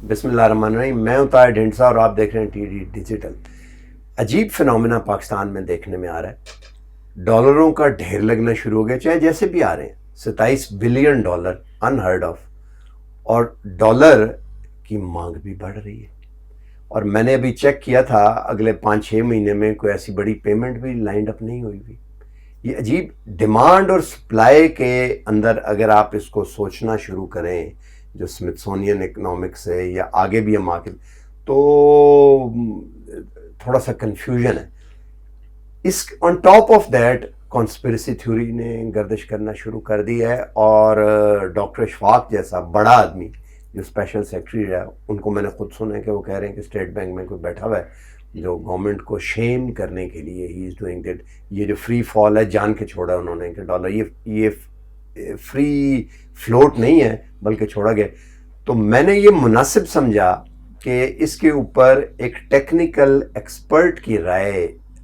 बिस्मिल्लाहिर्रहमानिर्रहीम। मैं ताहिर ढिंडसा और आप देख रहे हैं टीडी डिजिटल। अजीब फिनोमेना पाकिस्तान में देखने में आ रहा है। डॉलरों का ढेर लगना शुरू हो गया, चाहे जैसे भी आ रहे हैं। 27 बिलियन डॉलर, अनहर्ड ऑफ। और डॉलर की मांग भी बढ़ रही है। और मैंने अभी चेक किया था, अगले 5-6 महीने में कोई ऐसी बड़ी पेमेंट भी लाइंड अप नहीं हुई भी। ये अजीब डिमांड और सप्लाई के अंदर अगर आप इसको सोचना शुरू करें, जो स्मिथसोनियन इकोनॉमिक्स है या आगे भी हम आके, तो थोड़ा सा कंफ्यूजन है। इस on top of that conspiracy theory ने गर्दिश करना शुरू कर दी है। और डॉक्टर इशफाक जैसा बड़ा आदमी जो स्पेशल सेक्रेटरी है, उनको मैंने खुद सुना है कि वो कह रहे हैं कि स्टेट बैंक में कोई बैठा हुआ है जो गवर्नमेंट को शेम करने के लिए ही इज़ डूइंग दैट। ये जो फ्री फॉल है जान के छोड़ा उन्होंने कि डॉलर ये फ्री फ्लोट नहीं है बल्कि छोड़ा गया। तो मैंने ये मुनासिब समझा कि इसके ऊपर एक टेक्निकल एक्सपर्ट की राय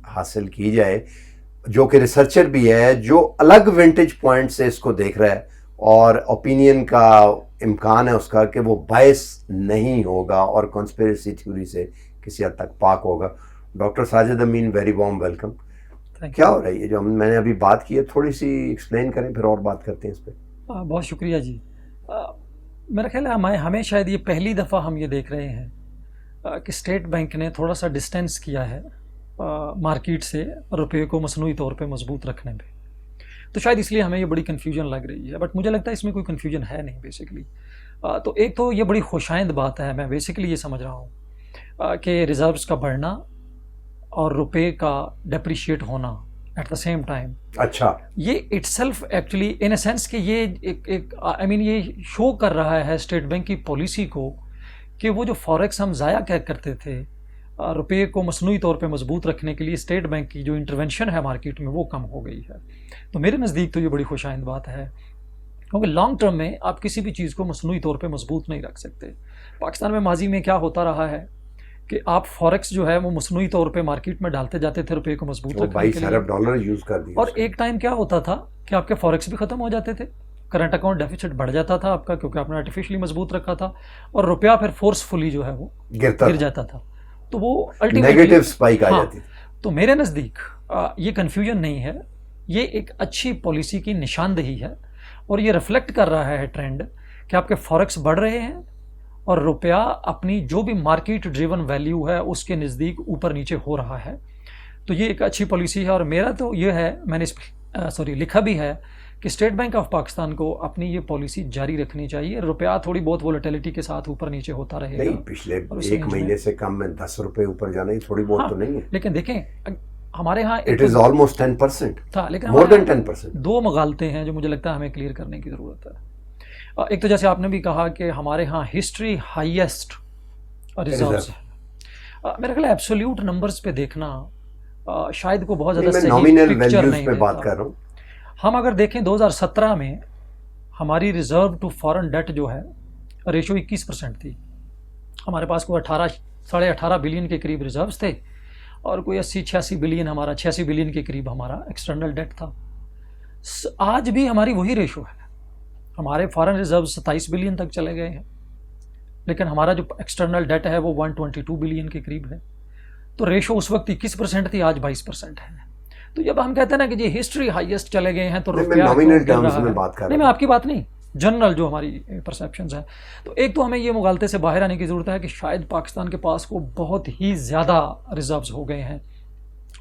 हासिल की जाए, जो कि रिसर्चर भी है, जो अलग विंटेज पॉइंट से इसको देख रहा है और ओपिनियन का इम्कान है उसका कि वो बायस नहीं होगा और कॉन्स्पिरेसी थ्योरी से किसी हद तक पाक होगा। डॉक्टर साजिद अमीन, वेरी वार्म वेलकम। क्या हो रहा है ये जो मैंने अभी बात की है, थोड़ी सी एक्सप्लेन करें, फिर और बात करते हैं इस पर। बहुत शुक्रिया जी। मेरा ख्याल है हमें शायद ये पहली दफ़ा हम ये देख रहे हैं कि स्टेट बैंक ने थोड़ा सा डिस्टेंस किया है मार्केट से रुपये को मसनूई तौर पे मजबूत रखने में। तो शायद इसलिए हमें ये बड़ी कन्फ्यूजन लग रही है, बट मुझे लगता है इसमें कोई कन्फ्यूजन है नहीं बेसिकली। तो एक तो ये बड़ी खुशाइंद बात है, मैं बेसिकली ये समझ रहा हूँ कि रिजर्व्स का बढ़ना और रुपये का डेप्रिशिएट होना एट द सेम टाइम, अच्छा, ये itself actually in a sense कि ये एक आई मीन ये शो कर रहा है स्टेट बैंक की पॉलिसी को कि वो जो फॉरेक्स हम ज़ाया क्या करते थे रुपये को मसनूई तौर पे मजबूत रखने के लिए, स्टेट बैंक की जो इंटरवेंशन है मार्केट में वो कम हो गई है। तो मेरे नज़दीक तो ये बड़ी खुशाइंद बात है, क्योंकि लॉन्ग टर्म में आप किसी भी चीज़ को मसनूई तौर पे मजबूत नहीं रख सकते। पाकिस्तान में माजी में क्या होता रहा है कि आप फॉरेक्स जो है वो मसनूई तौर पे मार्केट में डालते जाते थे रुपये को मजबूत रखने के लिए। $22 यूज कर दिया और एक टाइम क्या होता था कि आपके फॉरेक्स भी खत्म हो जाते थे, करंट अकाउंट डेफिसिट बढ़ जाता था आपका, क्योंकि आपने आर्टिफिशियली मजबूत रखा था, और रुपया फिर फोर्सफुली जो है वो गिर जाता था। तो वो अल्टीमेटली नेगेटिव स्पाइक आ जाती थी। तो मेरे नज़दीक ये कन्फ्यूजन नहीं है, ये एक अच्छी पॉलिसी की निशानदेही है और ये रिफ्लेक्ट कर रहा है ट्रेंड कि आपके फॉरेक्स बढ़ रहे हैं और रुपया अपनी जो भी मार्केट ड्रिवन वैल्यू है उसके नज़दीक ऊपर नीचे हो रहा है। तो ये एक अच्छी पॉलिसी है। और मेरा तो ये है, मैंने इस लिखा भी है कि स्टेट बैंक ऑफ पाकिस्तान को अपनी ये पॉलिसी जारी रखनी चाहिए। रुपया थोड़ी बहुत वोलेटिलिटी के साथ ऊपर नीचे होता रहेगा। नहीं, पिछले एक महीने से कम में 10 रुपए ऊपर जाना ही थोड़ी बहुत तो नहीं है। लेकिन देखें हमारे यहाँ इट इज ऑलमोस्ट 10% था, लेकिन मोर देन 10%। दो मगालते हैं जो मुझे लगता है हमें क्लियर करने की ज़रूरत है। एक तो जैसे आपने भी कहा कि हमारे यहाँ हिस्ट्री हाईएस्ट रिजर्व्स है। मेरा ख्याल है एब्सोल्यूट नंबर्स पे देखना शायद को बहुत ज़्यादा नॉमिनल वैल्यूज पे बात कर रहा हूँ। हम अगर देखें 2017 में हमारी रिजर्व टू फॉरेन डेट जो है रेशो 21% थी। हमारे पास कोई 18-18.5 बिलियन के करीब रिजर्व्स थे और कोई 80-86 बिलियन, हमारा 86 बिलियन के करीब हमारा एक्सटर्नल डेट था। आज भी हमारी वही रेशो है। हमारे फॉरेन रिजर्व 27 बिलियन तक चले गए हैं, लेकिन हमारा जो एक्सटर्नल डेट है वो 122 बिलियन के करीब है। तो रेशो उस वक्त 21% थी, आज 22% है। तो जब हम कहते हैं ना कि ये हिस्ट्री हाईएस्ट चले गए हैं तो रुपया नॉमिनल टर्म्स में बात कर रहा हूं। नहीं, मैं आपकी बात नहीं, जनरल जो हमारी परसेप्शंस है। तो एक तो हमें ये मुगालते से बाहर आने की ज़रूरत है कि शायद पाकिस्तान के पास को बहुत ही ज़्यादा रिजर्व्स हो गए हैं।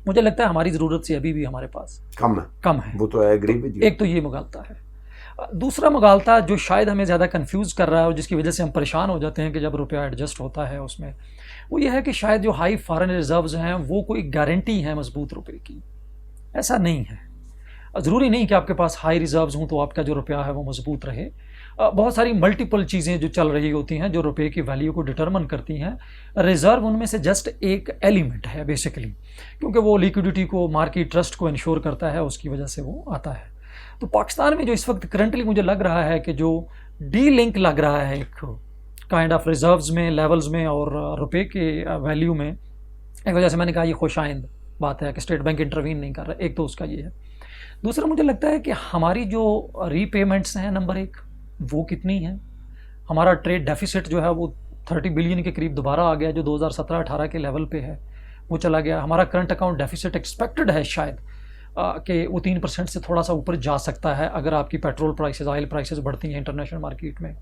मुझे लगता है हमारी ज़रूरत से अभी भी हमारे पास कम है। वो तो एग्री विद यू। एक तो ये मुगालता है। दूसरा मुगालता जो शायद हमें ज़्यादा कंफ्यूज कर रहा है और जिसकी वजह से हम परेशान हो जाते हैं कि जब रुपया एडजस्ट होता है उसमें, वो ये है कि शायद जो हाई फॉरेन रिजर्व्स हैं वो कोई गारंटी है मजबूत रुपये की। ऐसा नहीं है। ज़रूरी नहीं कि आपके पास हाई रिजर्व्स हों तो आपका जो रुपया है वो मजबूत रहे। बहुत सारी मल्टीपल चीज़ें जो चल रही होती हैं जो रुपये की वैल्यू को डिटरमिन करती हैं। रिजर्व उनमें से जस्ट एक एलिमेंट है बेसिकली, क्योंकि वो लिक्विडिटी को, मार्केट ट्रस्ट को इंश्योर करता है, उसकी वजह से वो आता है। तो पाकिस्तान में जो इस वक्त करंटली मुझे लग रहा है कि जो डी लिंक लग रहा है एक काइंड ऑफ रिजर्व्स में, लेवल्स में और रुपये के वैल्यू में, एक वजह से मैंने कहा ये खुशाइंद बात है कि स्टेट बैंक इंटरवीन नहीं कर रहा। एक तो उसका ये है। दूसरा मुझे लगता है कि हमारी जो रीपेमेंट्स हैं नंबर एक, वो कितनी हैं। हमारा ट्रेड डेफिसिट जो है वो 30 बिलियन के करीब दोबारा आ गया, जो 2017-18 के लेवल पे है वो चला गया। हमारा करंट अकाउंट डेफिसिट एक्सपेक्टेड है शायद कि वो 3% से थोड़ा सा ऊपर जा सकता है अगर आपकी पेट्रोल प्राइसेस, ऑयल प्राइसेस बढ़ती हैं इंटरनेशनल मार्केट में।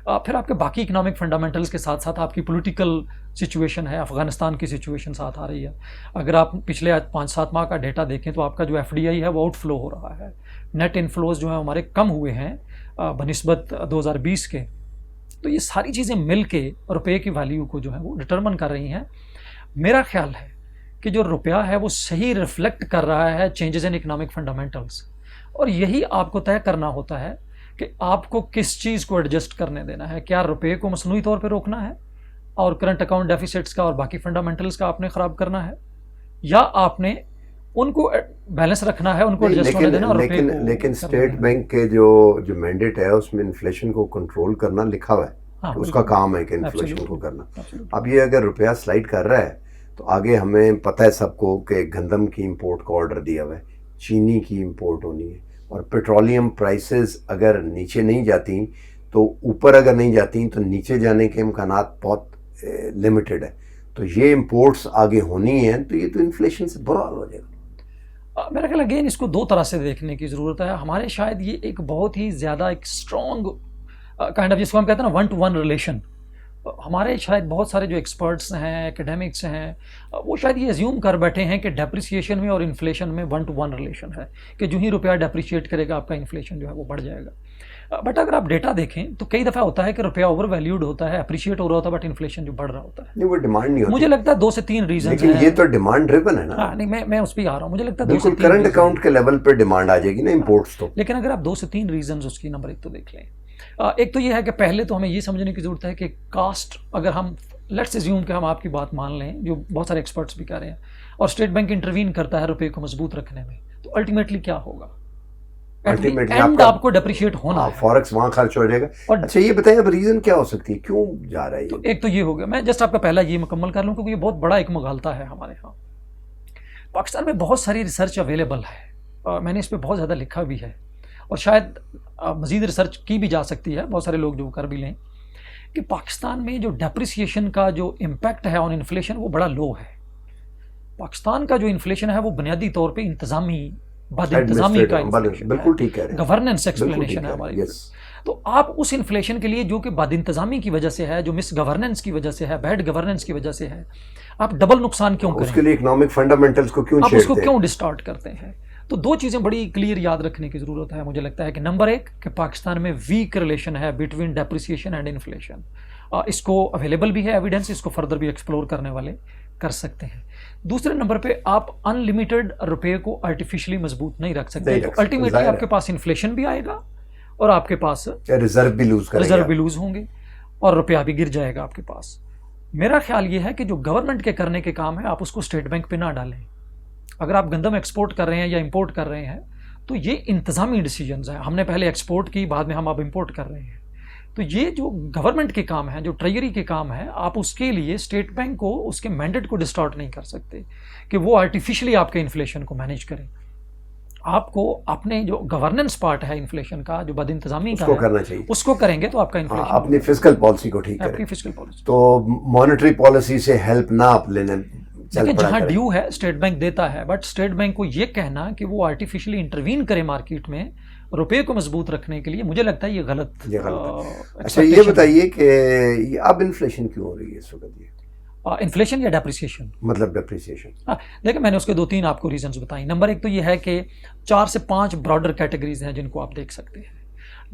फिर आपके बाकी इकोनॉमिक फंडामेंटल्स के साथ साथ आपकी पॉलिटिकल सिचुएशन है, अफगानिस्तान की सिचुएशन साथ आ रही है। अगर आप पिछले 5-7 माह का डेटा देखें तो आपका जो FDI है वो आउटफ्लो हो रहा है, नेट इनफ्लोज जो है हमारे कम हुए हैं बनिस्बत 2020 के। तो ये सारी चीज़ें मिल के रुपये की वैल्यू को जो है वो डिटरमिन कर रही हैं। मेरा ख्याल है कि जो रुपया है वो सही रिफ्लेक्ट कर रहा है चेंजेस इन इकोनॉमिक फंडामेंटल्स, और यही आपको तय करना होता है कि आपको किस चीज़ को एडजस्ट करने देना है। क्या रुपये को मसनूई तौर पे रोकना है और करंट अकाउंट डेफिसिट्स का और बाकी फंडामेंटल्स का आपने ख़राब करना है, या आपने उनको बैलेंस रखना है, उनको एडजस्ट होने देना। लेकिन स्टेट बैंक के जो मैंडेट है उसमें इन्फ्लेशन को कंट्रोल करना लिखा हुआ है। हाँ, उसका काम है कि इन्फ्लेशन को करना। अब ये अगर रुपया स्लाइड कर रहा है तो आगे हमें पता है सबको कि गंदम की इंपोर्ट का ऑर्डर दिया हुआ है, चीनी की इंपोर्ट होनी है, और पेट्रोलियम प्राइसेस अगर नीचे नहीं जाती तो ऊपर अगर नहीं जाती तो नीचे जाने के इम्कानात बहुत लिमिटेड है। तो ये इंपोर्ट्स आगे होनी है तो ये तो इन्फ्लेशन से बुरा हाल हो जाएगा। मेरा ख्याल अगेन इसको दो तरह से देखने की ज़रूरत है। हमारे शायद ये एक बहुत ही ज़्यादा एक स्ट्रॉन्ग काइंड ऑफ, जिसको हम कहते हैं ना 1-to-1 रिलेशन, हमारे शायद बहुत सारे जो एक्सपर्ट्स हैं, एकेडमिक्स हैं, वो शायद ये अज्यूम कर बैठे हैं कि डेप्रिसिएशन में और इन्फ्लेशन में 1-to-1 रिलेशन है, कि जो ही रुपया डेप्रिशिएट करेगा आपका इन्फ्लेशन जो है वो बढ़ जाएगा। बट अगर आप डेटा देखें तो कई दफ़ा होता है कि रुपया ओवर वैल्यूड होता है, अप्रिशिएट हो रहा होता है, बट इन्फ्लेशन जो बढ़ रहा होता है। नहीं, वो डिमांड नहीं होती। मुझे लगता है 2 से 3 रीजन है। लेकिन ये तो डिमांड ड्रिवन है ना। हाँ, नहीं, मैं उस पर आ रहा हूँ। मुझे लगता है 2 से बिल्कुल 3 करंट अकाउंट के लेवल पे डिमांड आ जाएगी ना इंपोर्ट्स तो। लेकिन अगर आप 2 से 3 रीजन उसकी, नंबर 1 तो देख लें। एक तो ये है कि पहले तो हमें ये समझने की ज़रूरत है कि कास्ट, अगर हम लेट्स अज्यूम कि हम आपकी बात मान लें, जो बहुत सारे एक्सपर्ट्स भी कह रहे हैं, और स्टेट बैंक इंटरवीन करता है रुपये को मजबूत रखने में, तो अल्टीमेटली क्या होगा? अल्टीमेटली आपको डेप्रिशिएट होना है, फॉरेक्स वहाँ खर्च हो जाएगा। और अच्छा ये बताइए अब रीज़न क्या हो सकती है, क्यों जा रहा है ये? तो एक तो ये हो गया। मैं जस्ट आपका पहला ये मुकम्मल कर लूँ क्योंकि ये बहुत बड़ा एक मुगालता है हमारे यहाँ। पाकिस्तान में बहुत सारी रिसर्च अवेलेबल है, मैंने इस पर बहुत ज़्यादा लिखा भी है, और शायद मज़ीद रिसर्च की भी जा सकती है, बहुत सारे लोग जो कर भी लें, कि पाकिस्तान में जो डेप्रिसिएशन का जो इम्पैक्ट है ऑन इन्फ्लेशन वो बड़ा लो है। पाकिस्तान का जो इन्फ्लेशन है वो बुनियादी तौर पे इंतज़ामी बदइंतज़ामी का बिल्कुल ठीक है, गवर्नेंस एक्सप्लेनेशन है हमारी। तो आप उस इन्फ्लेशन के लिए जो कि बदइंतज़ामी की वजह से है, जो मिस गवर्नेंस की वजह से है, बैड गवर्नेंस की वजह से है, आप डबल नुकसान क्यों करें? उसके लिए इकोनॉमिक फंडामेंटल्स को क्यों आप उसको क्यों डिस्टॉर्ट करते हैं? तो 2 चीज़ें बड़ी क्लियर याद रखने की ज़रूरत है मुझे लगता है कि नंबर 1 कि पाकिस्तान में वीक रिलेशन है बिटवीन डेप्रिसिएशन एंड इन्फ्लेशन। इसको अवेलेबल भी है एविडेंस, इसको फर्दर भी एक्सप्लोर करने वाले कर सकते हैं। दूसरे नंबर पे आप अनलिमिटेड रुपये को आर्टिफिशियली मजबूत नहीं रख सकते। तो अल्टीमेटली आपके पास इन्फ्लेशन भी आएगा और आपके पास रिजर्व भी लूज होंगे और रुपया भी गिर जाएगा आपके पास। मेरा ख्याल ये है कि जो गवर्नमेंट के करने के काम है आप उसको स्टेट बैंक पे ना डालें। अगर आप गंदम एक्सपोर्ट कर रहे हैं या इंपोर्ट कर रहे हैं तो ये इंतज़ामी डिसीजंस हैं। हमने पहले एक्सपोर्ट की, बाद में हम अब इंपोर्ट कर रहे हैं। तो ये जो गवर्नमेंट के काम हैं, जो ट्रेजरी के काम हैं, आप उसके लिए स्टेट बैंक को उसके मैंडेट को डिस्टॉर्ट नहीं कर सकते कि वो आर्टिफिशियली आपके इन्फ्लेशन को मैनेज करें। आपको अपने जो गवर्नेंस पार्ट है इन्फ्लेशन का, जो बदइंतज़ामी का करना चाहिए, उसको करेंगे तो आपका इन्फ्लेशन, अपनी फिस्कल पॉलिसी को ठीक करें। फिस्कल पॉलिसी तो मॉनेटरी पॉलिसी से हेल्प ना आप लेने, देखिए जहाँ ड्यू है स्टेट बैंक देता है, बट स्टेट बैंक को ये कहना कि वो आर्टिफिशियली इंटरवीन करे मार्केट में रुपये को मजबूत रखने के लिए, मुझे लगता है ये गलत है। अच्छा ये बताइए कि अब इन्फ्लेशन क्यों हो रही है इस वक्त? इन्फ्लेशन या डेप्रिसिएशन? मतलब डेप्रिसिएशन। देखिए मैंने उसके 2-3 आपको रीजंस बताई। नंबर 1 तो ये है कि 4 से 5 ब्रॉडर कैटेगरीज हैं जिनको आप देख सकते हैं।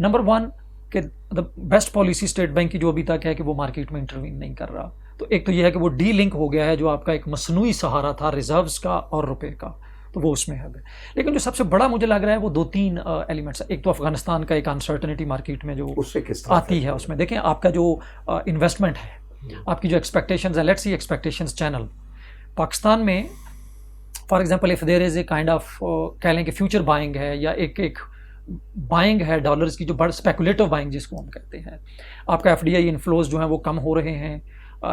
नंबर 1 कि the best policy state bank की जो अभी तक है कि वो मार्केट में इंटरवीन नहीं कर रहा। तो एक तो ये है कि वो डी लिंक हो गया है, जो आपका एक मसनूई सहारा था रिजर्व्स का और रुपए का, तो वो उसमें है। लेकिन जो सबसे बड़ा मुझे लग रहा है वो 2-3 एलिमेंट्स है। एक तो अफगानिस्तान का एक अनसर्टनिटी मार्केट में जो आती है, उसमें देखें आपका जो इन्वेस्टमेंट है, आपकी जो एक्सपेक्टेशंस है, let's see expectations channel Pakistan में for example if there is a kind of कह लें कि फ्यूचर बाइंग है या एक बाइंग है डॉलर्स की, जो बड़ा स्पेकुलेटिव बाइंग जिसको हम कहते हैं। आपका FDI इनफ्लोज जो है वो कम हो रहे हैं।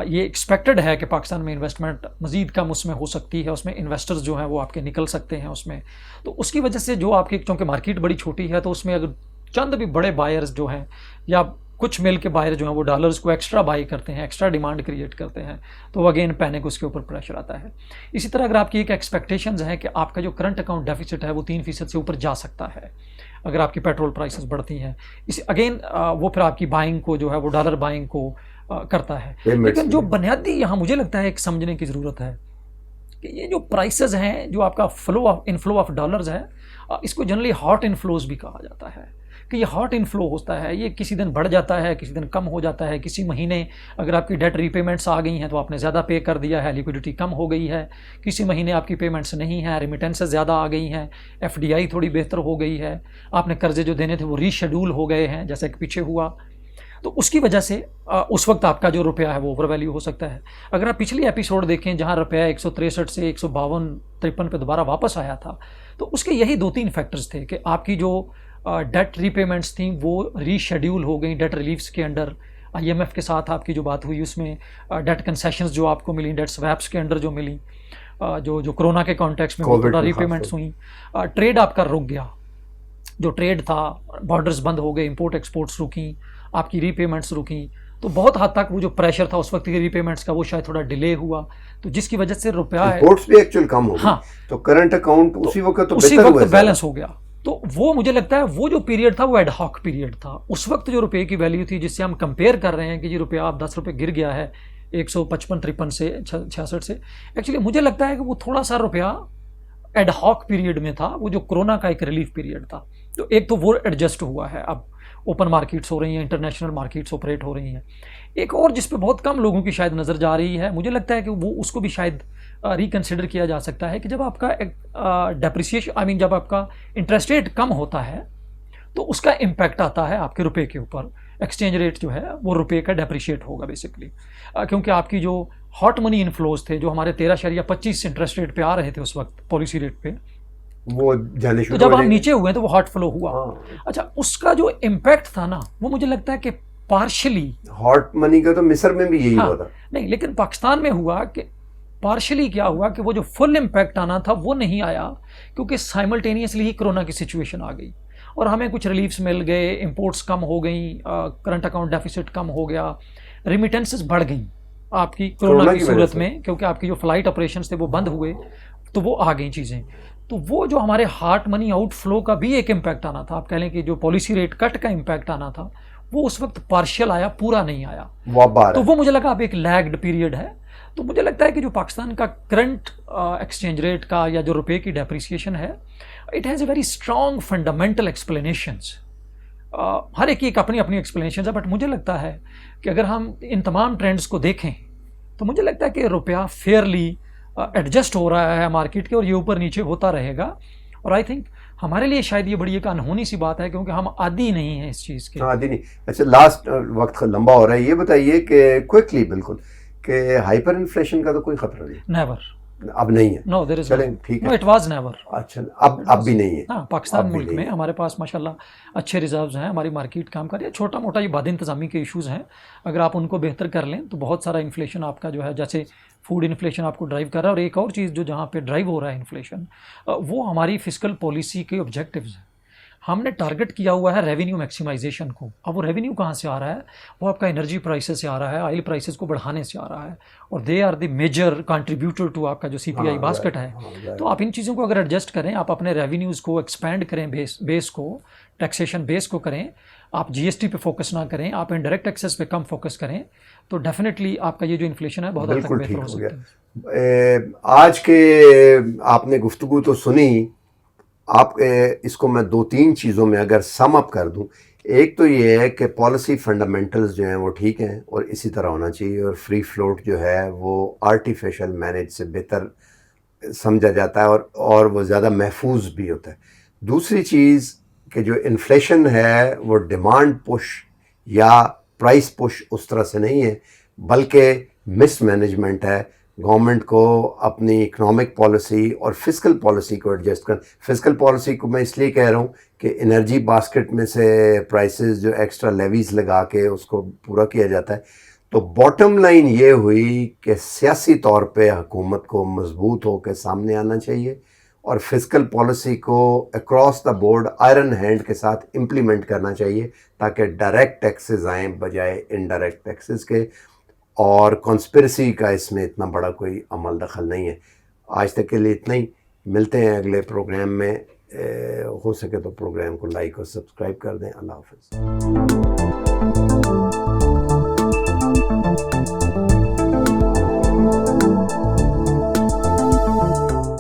ये एक्सपेक्टेड है कि पाकिस्तान में इन्वेस्टमेंट मज़ीद कम उसमें हो सकती है, उसमें इन्वेस्टर्स जो हैं वो आपके निकल सकते हैं उसमें। तो उसकी वजह से जो आपकी, क्योंकि मार्केट बड़ी छोटी है, तो उसमें अगर चंद भी बड़े बायर्स जो हैं या कुछ मिल के बाहर जो है वो डॉलर्स को एक्स्ट्रा बाई करते हैं, एक्स्ट्रा डिमांड क्रिएट करते हैं, तो अगेन पैनिक उसके ऊपर प्रेशर आता है। इसी तरह अगर आपकी एक एक्सपेक्टेशंस है कि आपका जो करंट अकाउंट डेफिसिट है वो 3% से ऊपर जा सकता है अगर आपकी पेट्रोल प्राइसेस बढ़ती हैं, इस अगेन वो फिर आपकी बाइंग को जो है वो डॉलर बाइंग को करता है। लेकिन जो बुनियादी यहाँ मुझे लगता है एक समझने की ज़रूरत है कि ये जो प्राइसेस हैं, जो आपका इनफ्लो ऑफ डॉलर्स है, इसको जनरली हॉट इनफ्लोज भी कहा जाता है कि ये हॉट इनफ्लो होता है, ये किसी दिन बढ़ जाता है, किसी दिन कम हो जाता है। किसी महीने अगर आपकी डेट रीपेमेंट्स आ गई हैं तो आपने ज़्यादा पे कर दिया है, लिक्विडिटी कम हो गई है। किसी महीने आपकी पेमेंट्स नहीं हैं, रेमिटेंसेस ज़्यादा आ गई हैं, FDI थोड़ी बेहतर हो गई है, आपने कर्जे जो देने थे वो रीशेड्यूल हो गए हैं जैसे कि पीछे हुआ, तो उसकी वजह से उस वक्त आपका जो रुपया है वो ओवर वैल्यू हो सकता है। अगर आप पिछली एपिसोड देखें जहाँ रुपया 163 से 152-53 पे दोबारा वापस आया था, तो उसके यही 2-3 फैक्टर्स थे कि आपकी जो डेट रीपेमेंट्स थी वो रीशेड्यूल हो गई डेट रिलीफ्स के अंडर। IMF के साथ आपकी जो बात हुई उसमें डेट कंसेशंस जो आपको मिली, डेट स्वैप्स के अंडर जो मिली, जो कोरोना के कॉन्टेक्स्ट में वो थोड़ा रीपेमेंट्स हुई, ट्रेड आपका रुक गया, जो ट्रेड था, बॉर्डर्स बंद हो गए, इंपोर्ट एक्सपोर्ट्स रुकी, आपकी रीपेमेंट्स रुकी, तो बहुत हद तक वो जो प्रेशर था उस वक्त की रीपेमेंट्स का वो शायद थोड़ा डिले हुआ, तो जिसकी वजह से रुपया इंपोर्ट्स भी एक्चुअल कम हो गए। हाँ, तो करंट अकाउंट उसी वक्त बैलेंस हो गया। तो वो मुझे लगता है वो जो पीरियड था वो एडहॉक पीरियड था। उस वक्त जो रुपये की वैल्यू थी जिससे हम कंपेयर कर रहे हैं कि जी रुपया आप 10 रुपये गिर गया है 155-53 से 66 से, एक्चुअली मुझे लगता है कि वो थोड़ा सा रुपया एडहॉक पीरियड में था, वो जो कोरोना का एक रिलीफ पीरियड था। तो एक तो वो एडजस्ट हुआ है, अब ओपन मार्केट्स हो रही हैं, इंटरनेशनल मार्केट्स ऑपरेट हो रही हैं। एक और जिस पे बहुत कम लोगों की शायद नज़र जा रही है, मुझे लगता है कि वो उसको भी शायद रिकन्सिडर किया जा सकता है कि जब आपका डेप्रिसिएशन जब आपका इंटरेस्ट रेट कम होता है तो उसका इम्पैक्ट आता है आपके रुपए के ऊपर। एक्सचेंज रेट जो है वो रुपए का डेप्रिशिएट होगा बेसिकली, क्योंकि आपकी जो हॉट मनी इनफ्लोज थे जो हमारे 13.25 इंटरेस्ट रेट पे आ रहे थे उस वक्त पॉलिसी रेट पे, वो जाने शुरू तो जब हम नीचे हुए तो वो हॉट फ्लो हुआ। अच्छा, उसका जो इम्पैक्ट था ना वो मुझे लगता है कि पार्शली हॉट मनी का तो मिस्र में भी यही हुआ था। नहीं, लेकिन पाकिस्तान में हुआ कि पार्शली क्या हुआ कि वो जो फुल इम्पैक्ट आना था वो नहीं आया, क्योंकि साइमल्टेनियसली ही कोरोना की सिचुएशन आ गई और हमें कुछ रिलीफ्स मिल गए, इंपोर्ट्स कम हो गई, करंट अकाउंट डेफिसिट कम हो गया, रिमिटेंसेस बढ़ गई आपकी कोरोना की सूरत में, क्योंकि आपकी जो फ्लाइट ऑपरेशंस थे वो बंद हुए, तो वो आ गई चीज़ें। तो वो जो हमारे हार्ट मनी आउटफ्लो का भी एक इम्पैक्ट आना था, आप कह लें कि जो पॉलिसी रेट कट का इम्पैक्ट आना था वो उस वक्त पार्शियल आया, पूरा नहीं आया। तो वो मुझे लगा अब एक लैग्ड पीरियड है। तो मुझे लगता है कि जो पाकिस्तान का करंट एक्सचेंज रेट का या जो रुपए की डेप्रिसिएशन है, it has a very strong fundamental explanations. हर एक की अपनी अपनी एक्सप्लेनेशन है, बट मुझे लगता है कि अगर हम इन तमाम ट्रेंड्स को देखें तो मुझे लगता है कि रुपया फेयरली एडजस्ट हो रहा है मार्केट के, और ये ऊपर नीचे होता रहेगा। और आई थिंक हमारे लिए शायद ये बड़ी एक अनहोनी सी बात है, क्योंकि हम आदी नहीं हैं इस चीज़ के। आदी नहीं। अच्छा, लास्ट वक्त लंबा हो रहा है, ये बताइए कि क्विकली बिल्कुल कि हाइपर इन्फ्लेशन का तो कोई खतरा नहीं? नेवर, अब नहीं है। नो, देयर इज चलें, ठीक है। No, it was never. अच्छा, अब भी नहीं है। हाँ, पाकिस्तान मुल्क में हमारे पास माशाल्लाह अच्छे रिजर्व्स हैं, हमारी मार्केट काम कर रही है। छोटा मोटा ये बाद इंतजामी के इश्यूज़ हैं, अगर आप उनको बेहतर कर लें तो बहुत सारा इन्फ्लेशन आपका जो है, जैसे फूड इन्फ्लेशन आपको ड्राइव कर रहा है, और एक और चीज़ जो जहाँ पे ड्राइव हो रहा है इन्फ्लेशन, वो हमारी फिस्कल पॉलिसी के ऑब्जेक्टिव्स हैं। हमने टारगेट किया हुआ है रेवेन्यू मैक्सिमाइजेशन को। अब वो रेवेन्यू कहाँ से आ रहा है? वो आपका एनर्जी प्राइसेस से आ रहा है, ऑयल प्राइसेस को बढ़ाने से आ रहा है, और they are the major contributor to आपका जो CPI बास्केट है। तो आप इन चीज़ों को अगर एडजस्ट करें, आप अपने रेवेन्यूज़ को एक्सपैंड करें, बेस को, टैक्सेशन बेस को करें, आप GST पे फोकस ना करें, आप इनडायरेक्ट टैक्सेस पे कम फोकस करें, तो डेफिनेटली आपका ये जो इन्फ्लेशन है बहुत हद तक बेहतर हो सकता है। आज के आपने गुफ्तगू तो सुनी, आप इसको मैं 2-3 चीज़ों में अगर सम अप कर दूं, एक तो ये है कि पॉलिसी फंडामेंटल्स जो हैं वो ठीक हैं और इसी तरह होना चाहिए, और फ्री फ्लोट जो है वो आर्टिफिशियल मैनेज से बेहतर समझा जाता है और वो ज़्यादा महफूज भी होता है। दूसरी चीज़ कि जो इन्फ्लेशन है वो डिमांड पुश या प्राइस पुश उस तरह से नहीं है, बल्कि मिसमैनेजमेंट है। गवर्नमेंट को अपनी इकोनॉमिक पॉलिसी और फिस्कल पॉलिसी को एडजस्ट कर, फिस्कल पॉलिसी को मैं इसलिए कह रहा हूँ कि एनर्जी बास्केट में से प्राइसेस जो एक्स्ट्रा लेवीज लगा के उसको पूरा किया जाता है। तो बॉटम लाइन ये हुई कि सियासी तौर पे हुकूमत को मजबूत होकर सामने आना चाहिए और फिस्कल पॉलिसी को across the board iron hand के साथ इम्प्लीमेंट करना चाहिए ताकि डायरेक्ट टैक्सेस आएँ बजाय इनडायरेक्ट टैक्सेस के। और कॉन्स्पिरेसी का इसमें इतना बड़ा कोई अमल दखल नहीं है। आज तक के लिए इतना ही, मिलते हैं अगले प्रोग्राम में। हो सके तो प्रोग्राम को लाइक और सब्सक्राइब कर दें। अल्लाह हाफ़िज़।